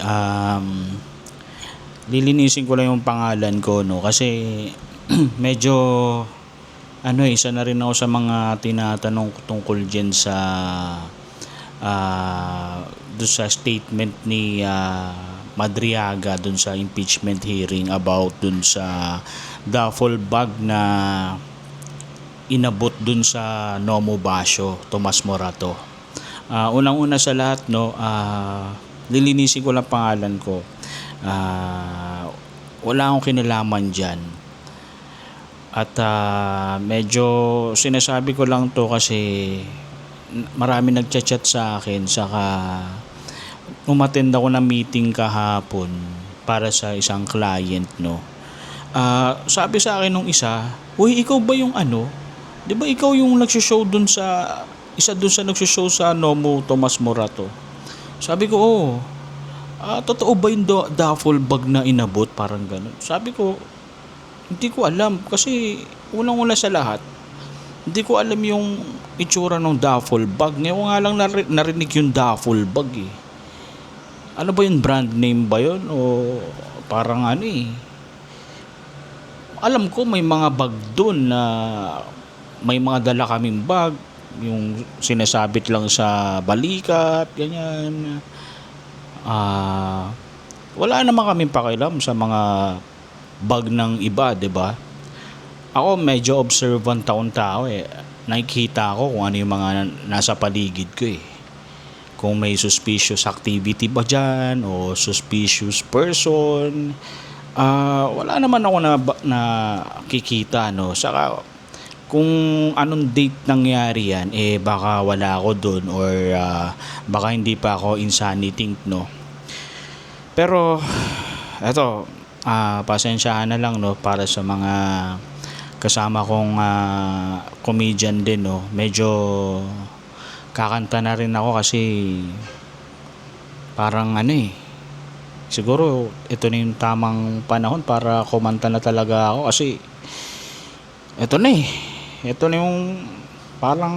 Um, Lilinisin ko lang yung pangalan ko, no, kasi medyo isa na rin ako sa mga tinatanong tungkol diyan sa doon sa statement ni Madriaga doon sa impeachment hearing about doon sa duffel bag na inabot doon sa Nomo Basyo, Tomas Morato. Unang-una sa lahat, no, lilinisin ko lang pangalan ko. Wala akong kinalaman diyan. At medyo sinasabi ko lang to kasi marami nagchat-chat sa akin, saka umattend ako ng meeting kahapon para sa isang client, no. Sabi sa akin nung isa, "Uy, ikaw ba yung 'di ba ikaw yung nagso-show dun sa dun sa nagso-show sa Nomo Tomas Morato?" Sabi ko, "Oo." Totoo ba yung duffel bag na inabot? Parang ganun. Sabi ko, hindi ko alam kasi unang-una sa lahat, hindi ko alam yung itsura ng duffel bag. Ngayon nga lang narinig yung duffel bag eh. Ano ba yung brand name ba yun? O parang alam ko may mga bag doon na may mga dala kaming bag. Yung sinasabit lang sa balikat, ganyan. Wala naman kaming pakialam sa mga bag ng iba, 'di ba? Ako medyo observant taong tao eh. Nakikita ko kung ano yung mga nasa paligid ko eh. Kung may suspicious activity ba dyan o suspicious person, wala naman ako na nakikita, no. Saka kung anong date nangyari yan, baka wala ako doon or baka hindi pa ako insanity, no. Pero eto, pasensyahan na lang, no, para sa mga kasama kong comedian din, no. Medyo kakanta na rin ako kasi parang siguro ito na yung tamang panahon para kumanta na talaga ako kasi ito na yung parang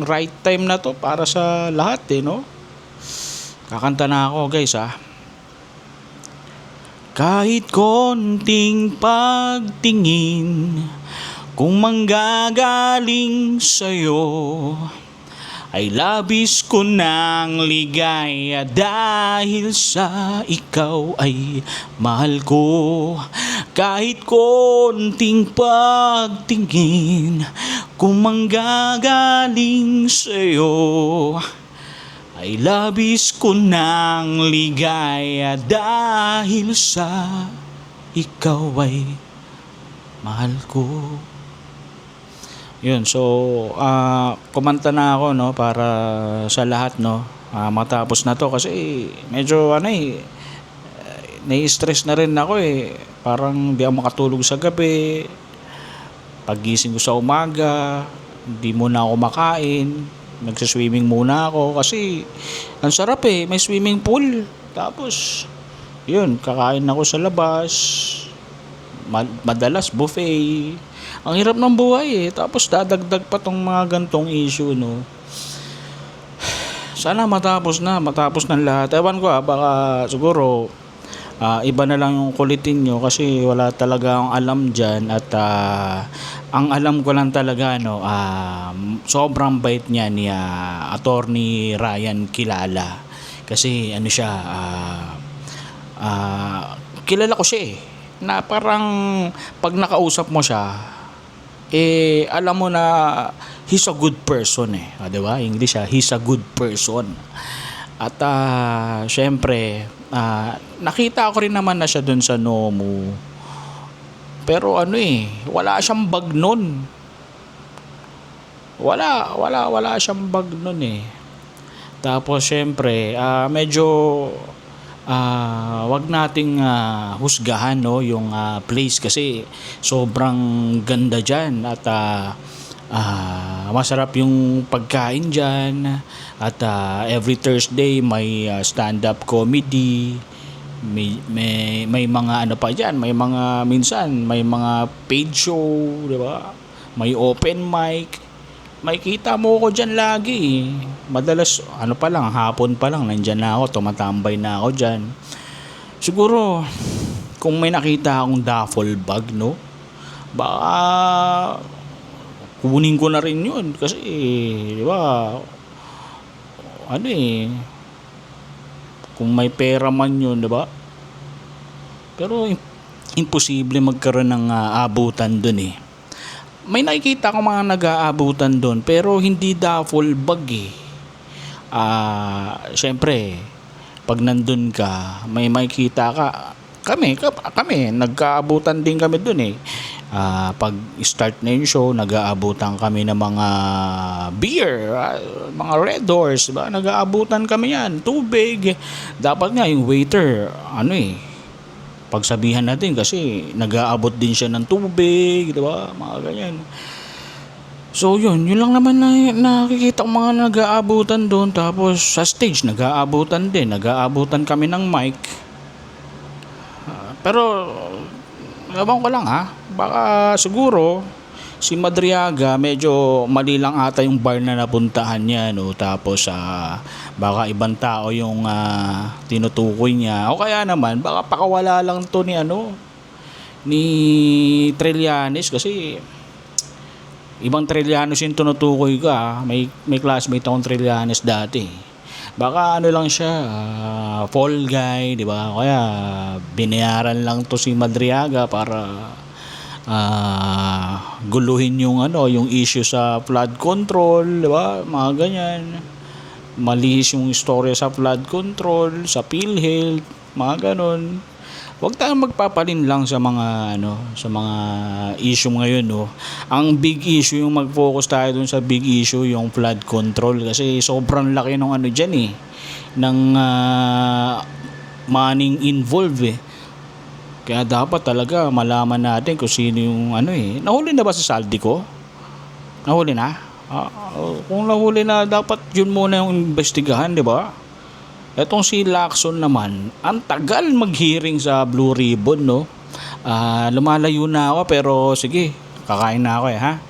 right time na to para sa lahat no. Kakanta na ako, guys. Kahit konting pagtingin kung manggagaling sa'yo, ay labis ko ng ligaya dahil sa ikaw ay mahal ko. Kahit konting pagtingin kung manggagaling sa'yo, ay labis ko ng ligaya dahil sa ikaw ay mahal ko. Yun, so kumanta na ako, no, para sa lahat, no. Matapos na to kasi medyo nai-stress na rin ako eh. Parang di ako makatulog sa gabi. Paggising ko sa umaga, hindi muna ako makain. Nagsiswimming muna ako kasi ang sarap eh, may swimming pool. Tapos yun, kakain ako sa labas. Madalas buffet. Ang hirap ng buhay eh. Tapos dadagdag pa tong mga gantong issue, no. Sana matapos ng lahat. Ewan ko baka siguro iba na lang yung kulitin nyo kasi wala talaga akong alam dyan. At ang alam ko lang talaga, no, sobrang bait niya ni Attorney Ryan Kilala. Kasi siya, kilala ko siya eh. Na parang pag nakausap mo siya, alam mo na he's a good person eh. Diba? English he's a good person. At syempre, nakita ko rin naman na siya dun sa Nomu. Pero wala siyang bag nun. Wala siyang bag nun eh. Tapos syempre, medyo wag nating husgahan, no, yung place kasi sobrang ganda diyan at masarap yung pagkain diyan at every Thursday may stand-up comedy, may mga pa diyan, may mga minsan may mga paid show, di ba? May open mic. Makikita mo ko dyan lagi. Madalas, hapon pa lang, nandyan na ako, tumatambay na ako dyan. Siguro kung may nakita akong duffel bag, no, baka kunin ko na rin yun kasi di ba ano kung may pera man yun, di ba? Pero imposible magkaroon ng abutan dun eh. May nakikita ko mga nag-aabutan dun pero hindi duffel bag eh. Syempre pag nandun ka may makikita ka, kami nagkaabutan din kami dun eh. Pag start na yung show, nag-aabutan kami ng mga beer, mga Red Horse, diba? Nag-aabutan kami yan, tubig. Dapat nga yung waiter, pagsabihan natin kasi nag-aabot din siya ng tubig, diba? Mga ganyan. So yun lang naman na nakikita ko mga nag-aabutan doon. Tapos sa stage, nag-aabutan din. Nag-aabutan kami ng mic. Pero ewan ko lang baka siguro si Madriaga medyo mali lang ata yung bar na napuntahan niya, no? Tapos baka ibang tao yung tinutukoy niya o kaya naman baka pakawala lang to ni Trillanes kasi ibang Trillanes yung tinutukoy ko may classmate akong Trillanes dati. Baka lang siya, fall guy, di ba? Kaya binayaran lang to si Madriaga para guluhin yung issue sa flood control, di ba? Mga ganyan. Malihis yung istorya sa flood control, sa PhilHealth, mga ganon. Huwag tayong magpapalin lang sa mga sa mga issue ngayon, no. Ang big issue yung mag-focus tayo dun sa big issue, yung flood control kasi sobrang laki ng diyan ng money involved eh. Kaya dapat talaga malaman natin kung sino yung Nahuli na ba si Saldico? Nahuli na? Kung nahuli na, dapat yun muna yung investigahan, di ba? Etong si Lacson naman, ang tagal mag-hearing sa Blue Ribbon, no? Lumalayo na ako pero sige, kakain na ako ha.